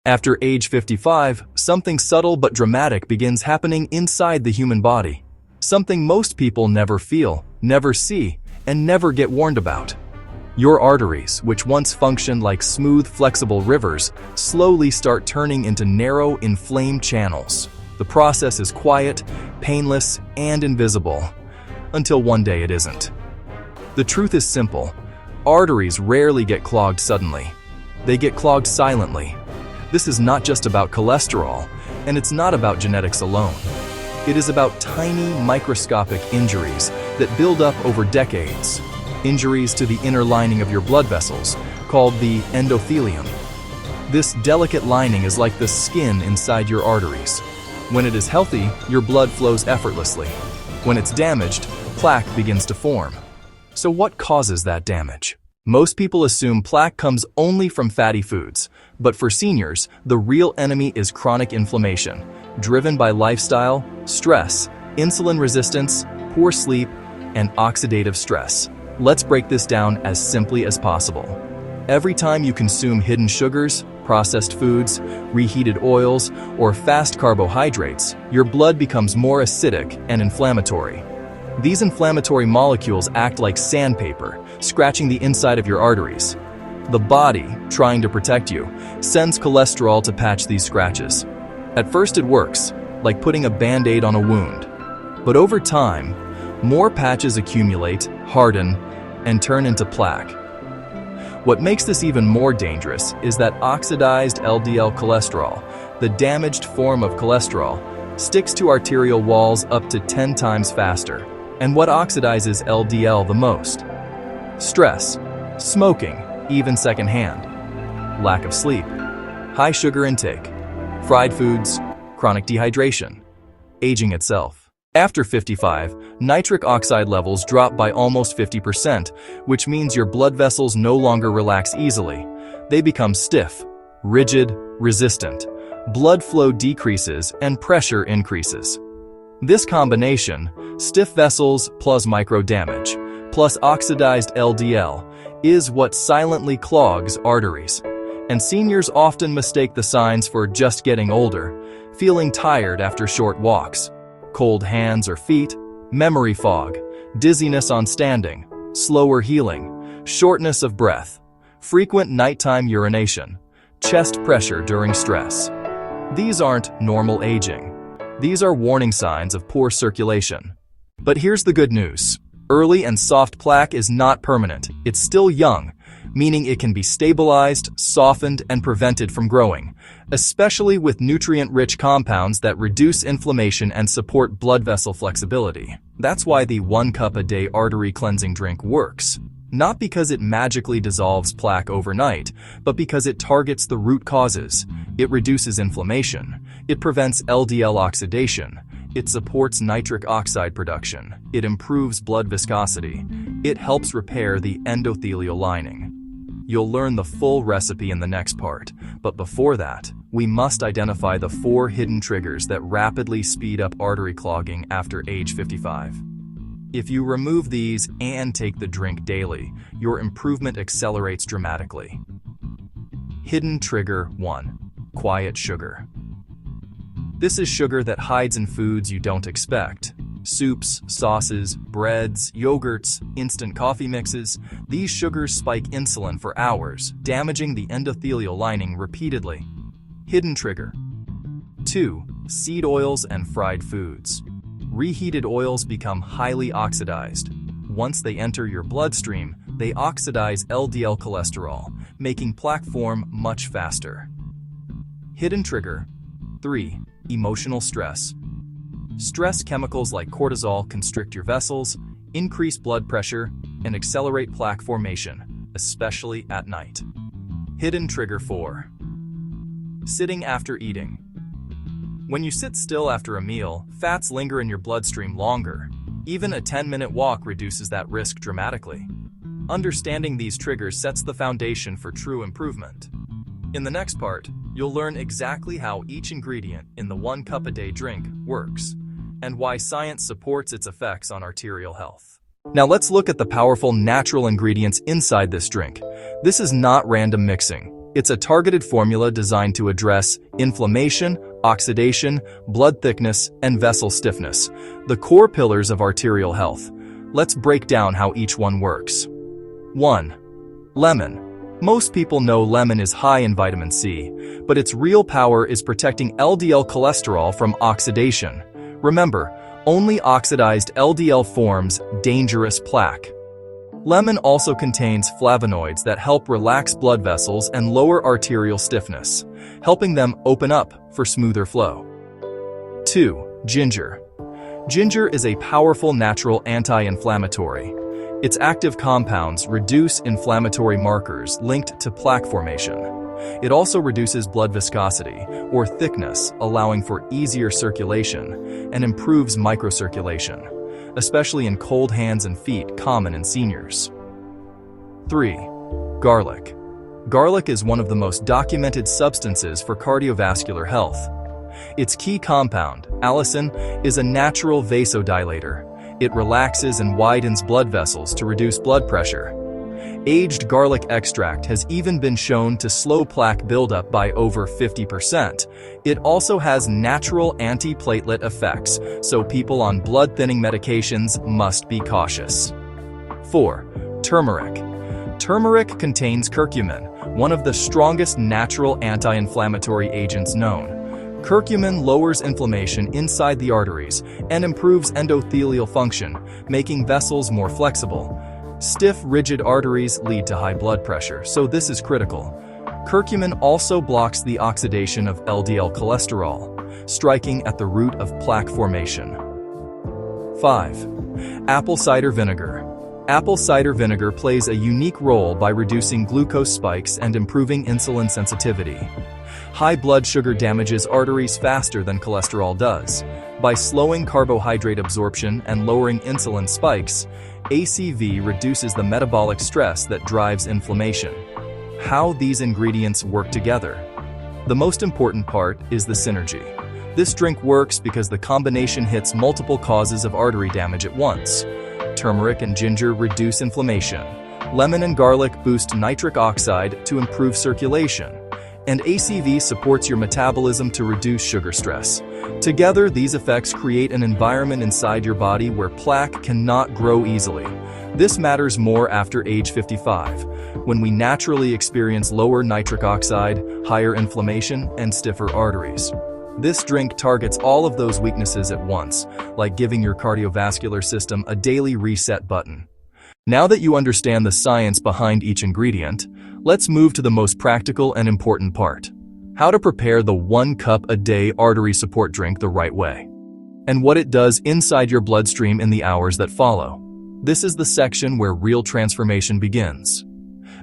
After age 55, something subtle but dramatic begins happening inside the human body. Something most people never feel, never see, and never get warned about. Your arteries, which once functioned like smooth, flexible rivers, slowly start turning into narrow, inflamed channels. The process is quiet, painless, and invisible, until one day it isn't. The truth is simple. Arteries rarely get clogged suddenly. They get clogged silently. This is not just about cholesterol, and it's not about genetics alone. It is about tiny, microscopic injuries that build up over decades. Injuries to the inner lining of your blood vessels, called the endothelium. This delicate lining is like the skin inside your arteries. When it is healthy, your blood flows effortlessly. When it's damaged, plaque begins to form. So what causes that damage? Most people assume plaque comes only from fatty foods, but for seniors, the real enemy is chronic inflammation, driven by lifestyle, stress, insulin resistance, poor sleep, and oxidative stress. Let's break this down as simply as possible. Every time you consume hidden sugars, processed foods, reheated oils, or fast carbohydrates, your blood becomes more acidic and inflammatory. These inflammatory molecules act like sandpaper, scratching the inside of your arteries. The body, trying to protect you, sends cholesterol to patch these scratches. At first it works, like putting a band-aid on a wound. But over time, more patches accumulate, harden, and turn into plaque. What makes this even more dangerous is that oxidized LDL cholesterol, the damaged form of cholesterol, sticks to arterial walls up to 10 times faster. And what oxidizes LDL the most? Stress, smoking, even secondhand, lack of sleep, high sugar intake, fried foods, chronic dehydration, aging itself. After 55, nitric oxide levels drop by almost 50%, which means your blood vessels no longer relax easily. They become stiff, rigid, resistant. Blood flow decreases and pressure increases. This combination, stiff vessels plus micro damage, plus oxidized LDL, is what silently clogs arteries. And seniors often mistake the signs for just getting older, feeling tired after short walks, cold hands or feet, memory fog, dizziness on standing, slower healing, shortness of breath, frequent nighttime urination, chest pressure during stress. These aren't normal aging. These are warning signs of poor circulation. But here's the good news. Early and soft plaque is not permanent. It's still young, meaning it can be stabilized, softened, and prevented from growing, especially with nutrient-rich compounds that reduce inflammation and support blood vessel flexibility. That's why the 1 cup a day artery cleansing drink works. Not because it magically dissolves plaque overnight, but because it targets the root causes. It reduces inflammation. It prevents LDL oxidation. It supports nitric oxide production. It improves blood viscosity. It helps repair the endothelial lining. You'll learn the full recipe in the next part, but before that, we must identify the 4 hidden triggers that rapidly speed up artery clogging after age 55. If you remove these and take the drink daily, your improvement accelerates dramatically. Hidden trigger 1. Quiet sugar. This is sugar that hides in foods you don't expect. Soups, sauces, breads, yogurts, instant coffee mixes. These sugars spike insulin for hours, damaging the endothelial lining repeatedly. Hidden trigger 2. Seed oils and fried foods. Reheated oils become highly oxidized. Once they enter your bloodstream, they oxidize LDL cholesterol, making plaque form much faster. Hidden trigger 3. Emotional stress. Stress chemicals like cortisol constrict your vessels, increase blood pressure, and accelerate plaque formation, especially at night. Hidden trigger 4. Sitting after eating. When you sit still after a meal, fats linger in your bloodstream longer. Even a 10-minute walk reduces that risk dramatically. Understanding these triggers sets the foundation for true improvement. In the next part, you'll learn exactly how each ingredient in the 1 cup a day drink works, and why science supports its effects on arterial health. Now let's look at the powerful natural ingredients inside this drink. This is not random mixing. It's a targeted formula designed to address inflammation, oxidation, blood thickness, and vessel stiffness, the core pillars of arterial health. Let's break down how each one works. 1. Lemon. Most people know lemon is high in vitamin C, but its real power is protecting LDL cholesterol from oxidation. Remember, only oxidized LDL forms dangerous plaque. Lemon also contains flavonoids that help relax blood vessels and lower arterial stiffness, helping them open up for smoother flow. 2. Ginger. Ginger is a powerful natural anti-inflammatory. Its active compounds reduce inflammatory markers linked to plaque formation. It also reduces blood viscosity, or thickness, allowing for easier circulation, and improves microcirculation, especially in cold hands and feet common in seniors. 3. Garlic. Garlic is one of the most documented substances for cardiovascular health. Its key compound, allicin, is a natural vasodilator. It relaxes and widens blood vessels to reduce blood pressure. Aged garlic extract has even been shown to slow plaque buildup by over 50%. It also has natural antiplatelet effects, so people on blood-thinning medications must be cautious. 4. Turmeric. Turmeric contains curcumin, one of the strongest natural anti-inflammatory agents known. Curcumin lowers inflammation inside the arteries and improves endothelial function, making vessels more flexible. Stiff, rigid arteries lead to high blood pressure, so this is critical. Curcumin also blocks the oxidation of LDL cholesterol, striking at the root of plaque formation. 5. Apple cider vinegar. Apple cider vinegar plays a unique role by reducing glucose spikes and improving insulin sensitivity. High blood sugar damages arteries faster than cholesterol does. By slowing carbohydrate absorption and lowering insulin spikes, ACV reduces the metabolic stress that drives inflammation. How these ingredients work together. The most important part is the synergy. This drink works because the combination hits multiple causes of artery damage at once. Turmeric and ginger reduce inflammation. Lemon and garlic boost nitric oxide to improve circulation. And ACV supports your metabolism to reduce sugar stress. Together, these effects create an environment inside your body where plaque cannot grow easily. This matters more after age 55, when we naturally experience lower nitric oxide, higher inflammation, and stiffer arteries. This drink targets all of those weaknesses at once, like giving your cardiovascular system a daily reset button. Now that you understand the science behind each ingredient, let's move to the most practical and important part: how to prepare the 1 cup a day artery support drink the right way, and what it does inside your bloodstream in the hours that follow. This is the section where real transformation begins.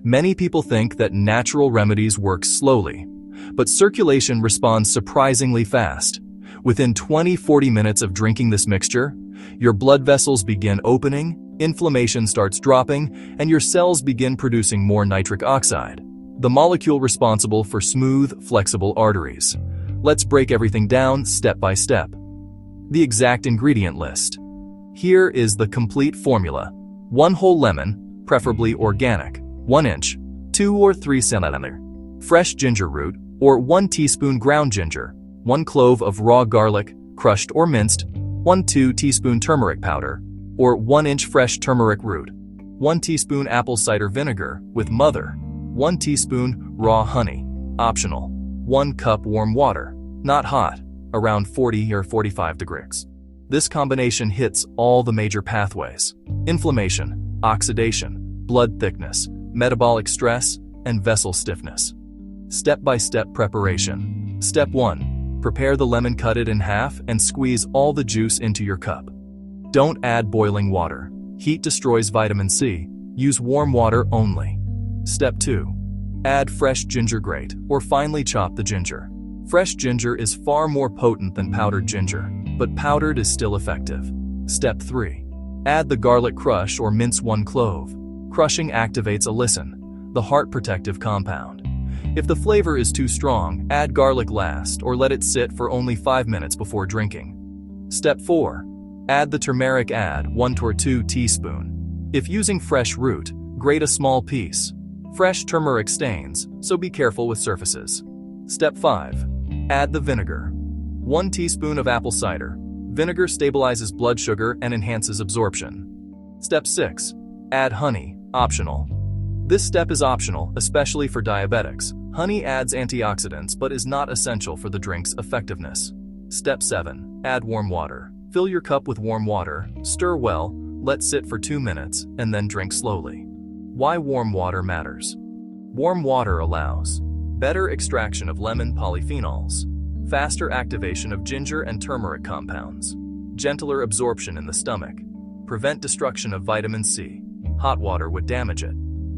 Many people think that natural remedies work slowly, but circulation responds surprisingly fast. Within 20-40 minutes of drinking this mixture, your blood vessels begin opening, inflammation starts dropping, and your cells begin producing more nitric oxide, the molecule responsible for smooth, flexible arteries. Let's break everything down step by step. The exact ingredient list. Here is the complete formula. 1 whole lemon, preferably organic, 1 inch, 2 or 3 centimeter, fresh ginger root, or 1 teaspoon ground ginger, 1 clove of raw garlic, crushed or minced, 1-2 teaspoon turmeric powder, or 1 inch fresh turmeric root, 1 teaspoon apple cider vinegar with mother, 1 teaspoon raw honey, optional, 1 cup warm water, not hot, around 40 or 45 degrees. This combination hits all the major pathways: inflammation, oxidation, blood thickness, metabolic stress, and vessel stiffness. Step-by-step preparation. Step 1. Prepare the lemon, cut it in half, and squeeze all the juice into your cup. Don't add boiling water. Heat destroys vitamin C. Use warm water only. Step 2. Add fresh ginger, grate or finely chop the ginger. Fresh ginger is far more potent than powdered ginger, but powdered is still effective. Step 3. Add the garlic, crush or mince 1 clove. Crushing activates allicin, the heart protective compound. If the flavor is too strong, add garlic last or let it sit for only 5 minutes before drinking. Step 4. Add the turmeric, add 1 or 2 teaspoons. If using fresh root, grate a small piece. Fresh turmeric stains, so be careful with surfaces. Step 5. Add the vinegar. 1 teaspoon of apple cider. Vinegar stabilizes blood sugar and enhances absorption. Step 6. Add honey, optional. This step is optional, especially for diabetics. Honey adds antioxidants but is not essential for the drink's effectiveness. Step 7. Add warm water. Fill your cup with warm water, stir well, let sit for 2 minutes, and then drink slowly. Why warm water matters. Warm water allows better extraction of lemon polyphenols, faster activation of ginger and turmeric compounds, gentler absorption in the stomach, prevent destruction of vitamin C. Hot water would damage it.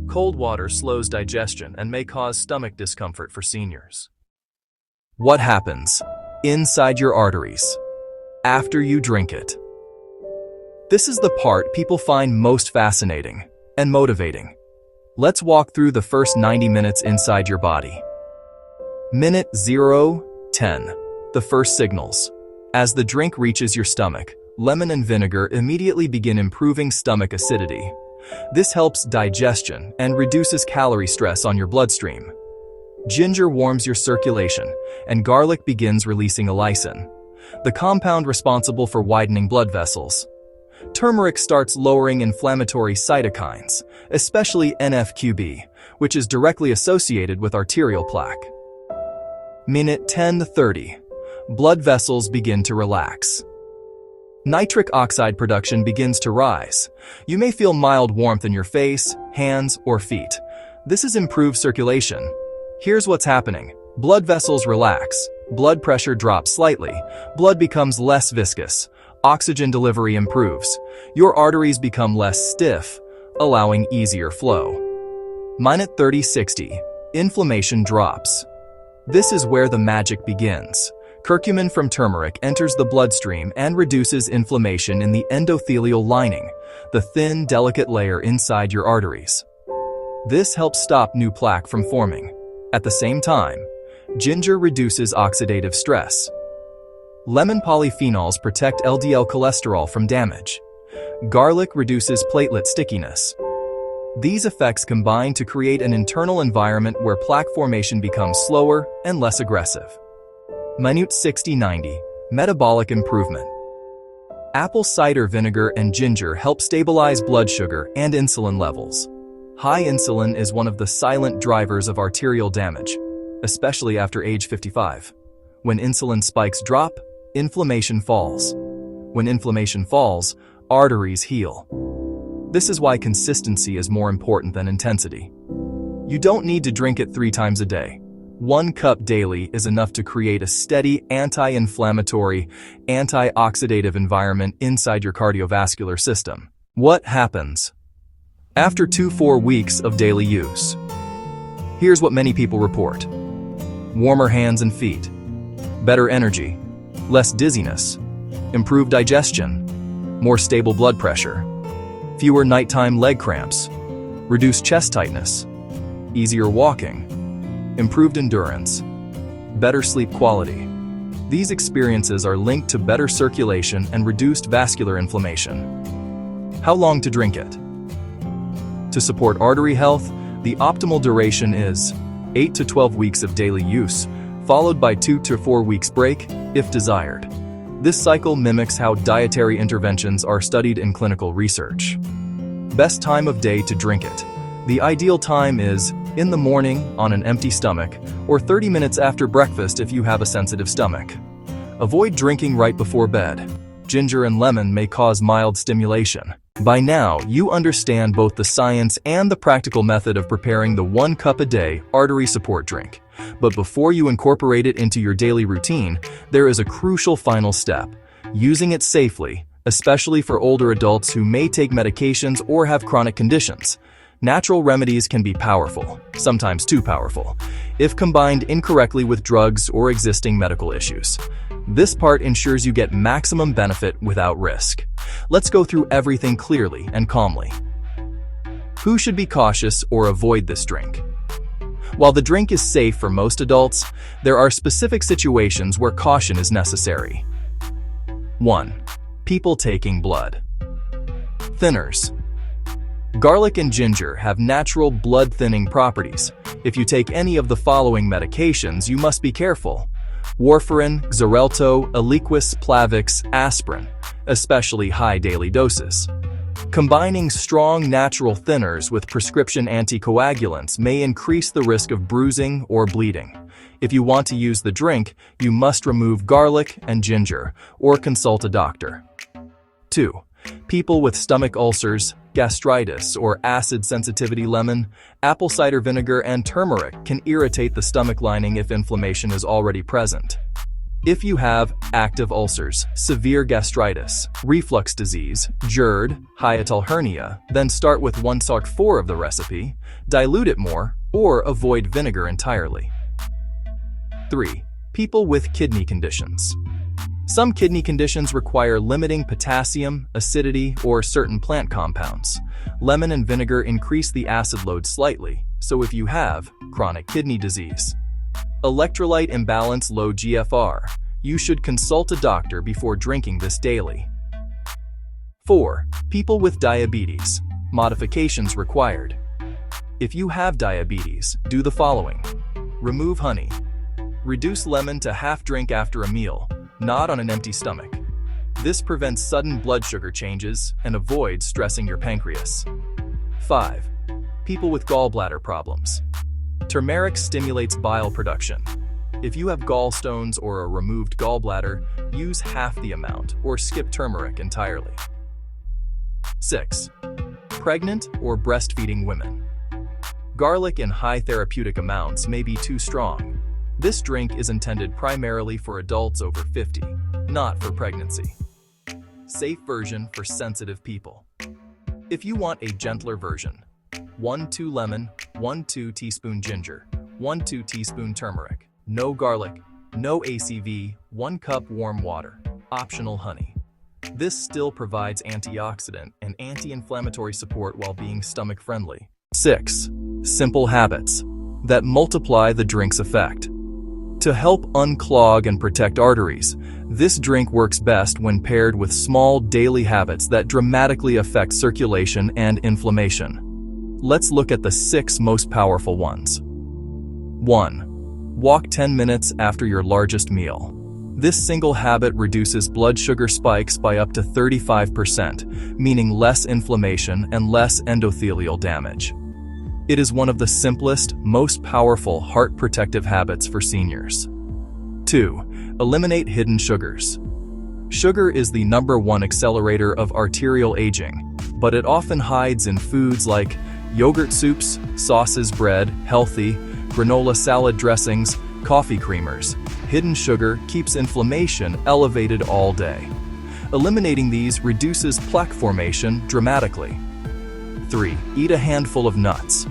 Cold water slows digestion and may cause stomach discomfort for seniors. What happens inside your arteries after you drink it? This is the part people find most fascinating and motivating. Let's walk through the first 90 minutes inside your body. Minute 0, 10. The first signals. As the drink reaches your stomach, lemon and vinegar immediately begin improving stomach acidity. This helps digestion and reduces calorie stress on your bloodstream. Ginger warms your circulation, and garlic begins releasing allicin, the compound responsible for widening blood vessels. Turmeric starts lowering inflammatory cytokines, especially NF-κB, which is directly associated with arterial plaque. Minute 10-30. Blood vessels begin to relax. Nitric oxide production begins to rise. You may feel mild warmth in your face, hands, or feet. This is improved circulation. Here's what's happening. Blood vessels relax. Blood pressure drops slightly. Blood becomes less viscous. Oxygen delivery improves. Your arteries become less stiff, allowing easier flow. Minute 30-60. Inflammation drops. This is where the magic begins. Curcumin from turmeric enters the bloodstream and reduces inflammation in the endothelial lining, the thin, delicate layer inside your arteries. This helps stop new plaque from forming. At the same time, ginger reduces oxidative stress. Lemon polyphenols protect LDL cholesterol from damage. Garlic reduces platelet stickiness. These effects combine to create an internal environment where plaque formation becomes slower and less aggressive. Minute 60-90. Metabolic improvement. Apple cider vinegar and ginger help stabilize blood sugar and insulin levels. High insulin is one of the silent drivers of arterial damage, especially after age 55. When insulin spikes drop, inflammation falls. When inflammation falls, arteries heal. This is why consistency is more important than intensity. You don't need to drink it 3 times a day. 1 cup daily is enough to create a steady anti-inflammatory, anti-oxidative environment inside your cardiovascular system. What happens after 2-4 weeks of daily use? Here's what many people report. Warmer hands and feet, better energy, less dizziness, improved digestion, more stable blood pressure, fewer nighttime leg cramps, reduced chest tightness, easier walking, improved endurance, better sleep quality. These experiences are linked to better circulation and reduced vascular inflammation. How long to drink it? To support artery health, the optimal duration is 8 to 12 weeks of daily use, followed by 2 to 4 weeks break, if desired. This cycle mimics how dietary interventions are studied in clinical research. Best time of day to drink it. The ideal time is in the morning on an empty stomach, or 30 minutes after breakfast if you have a sensitive stomach. Avoid drinking right before bed. Ginger and lemon may cause mild stimulation. By now, you understand both the science and the practical method of preparing the 1 cup a day artery support drink. But before you incorporate it into your daily routine, there is a crucial final step: using it safely, especially for older adults who may take medications or have chronic conditions. Natural remedies can be powerful, sometimes too powerful, if combined incorrectly with drugs or existing medical issues. This part ensures you get maximum benefit without risk. Let's go through everything clearly and calmly. Who should be cautious or avoid this drink? While the drink is safe for most adults, there are specific situations where caution is necessary. 1. People taking blood thinners. Garlic and ginger have natural blood-thinning properties. If you take any of the following medications, you must be careful: warfarin, Xarelto, Eliquis, Plavix, aspirin, especially high daily doses. Combining strong natural thinners with prescription anticoagulants may increase the risk of bruising or bleeding. If you want to use the drink, you must remove garlic and ginger or consult a doctor. 2. People with stomach ulcers, gastritis, or acid sensitivity. Lemon, apple cider vinegar, and turmeric can irritate the stomach lining if inflammation is already present. If you have active ulcers, severe gastritis, reflux disease, GERD, hiatal hernia, then start with 1/4 of the recipe, dilute it more, or avoid vinegar entirely. 3. People with kidney conditions. Some kidney conditions require limiting potassium, acidity, or certain plant compounds. Lemon and vinegar increase the acid load slightly, so if you have chronic kidney disease, electrolyte imbalance, low GFR, you should consult a doctor before drinking this daily. 4. People with diabetes. Modifications required. If you have diabetes, do the following. Remove honey. Reduce lemon to half drink after a meal, not on an empty stomach. This prevents sudden blood sugar changes and avoids stressing your pancreas. 5. People with gallbladder problems. Turmeric stimulates bile production. If you have gallstones or a removed gallbladder, use half the amount or skip turmeric entirely. 6. Pregnant or breastfeeding women. Garlic in high therapeutic amounts may be too strong. This drink is intended primarily for adults over 50, not for pregnancy. Safe version for sensitive people. If you want a gentler version, 1-2 lemon, 1-2 teaspoon ginger, 1-2 teaspoon turmeric, no garlic, no ACV, 1 cup warm water, optional honey. This still provides antioxidant and anti-inflammatory support while being stomach-friendly. 6. Simple habits that multiply the drink's effect. To help unclog and protect arteries, this drink works best when paired with small daily habits that dramatically affect circulation and inflammation. Let's look at the 6 most powerful ones. 1. Walk 10 minutes after your largest meal. This single habit reduces blood sugar spikes by up to 35%, meaning less inflammation and less endothelial damage. It is one of the simplest, most powerful heart protective habits for seniors. 2. Eliminate hidden sugars. Sugar is the #1 accelerator of arterial aging, but it often hides in foods like yogurt soups, sauces, bread, healthy, granola salad dressings, coffee creamers. Hidden sugar keeps inflammation elevated all day. Eliminating these reduces plaque formation dramatically. 3. Eat a handful of nuts.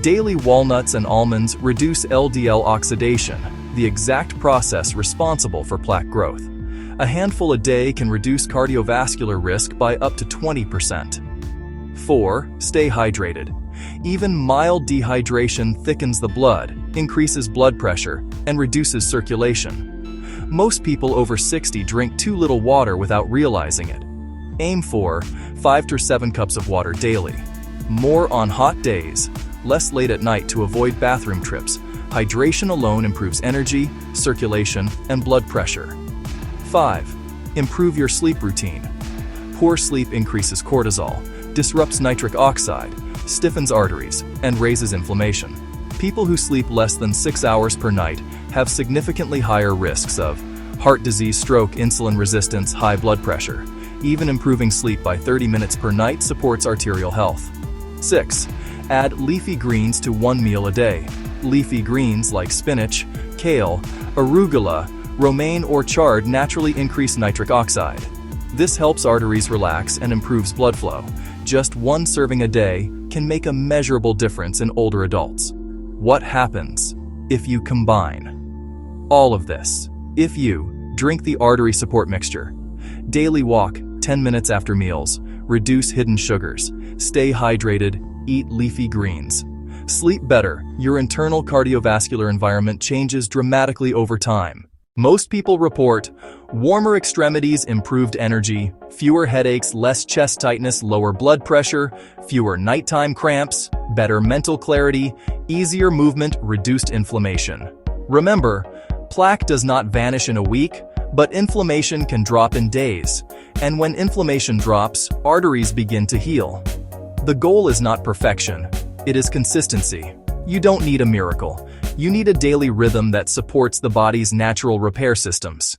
Daily walnuts and almonds reduce LDL oxidation, the exact process responsible for plaque growth. A handful a day can reduce cardiovascular risk by up to 20%. 4. Stay hydrated. Even mild dehydration thickens the blood, increases blood pressure, and reduces circulation. Most people over 60 drink too little water without realizing it. Aim for 5 to 7 cups of water daily. More on hot days, less late at night to avoid bathroom trips. Hydration alone improves energy, circulation, and blood pressure. 5. Improve your sleep routine. Poor sleep increases cortisol, disrupts nitric oxide, stiffens arteries, and raises inflammation. People who sleep less than 6 hours per night have significantly higher risks of heart disease, stroke, insulin resistance, high blood pressure. Even improving sleep by 30 minutes per night supports arterial health. 6. Add leafy greens to 1 meal a day. Leafy greens like spinach, kale, arugula, romaine, or chard naturally increase nitric oxide. This helps arteries relax and improves blood flow. Just 1 serving a day can make a measurable difference in older adults. What happens if you combine all of this? If you drink the artery support mixture, daily walk 10 minutes after meals, reduce hidden sugars, stay hydrated, eat leafy greens, sleep better, your internal cardiovascular environment changes dramatically over time. Most people report Warmer extremities, improved energy, fewer headaches, less chest tightness, lower blood pressure, fewer nighttime cramps, better mental clarity, easier movement, reduced inflammation. Remember, plaque does not vanish in a week, but inflammation can drop in days. And when inflammation drops, arteries begin to heal. The goal is not perfection, it is consistency. You don't need a miracle. You need a daily rhythm that supports the body's natural repair systems.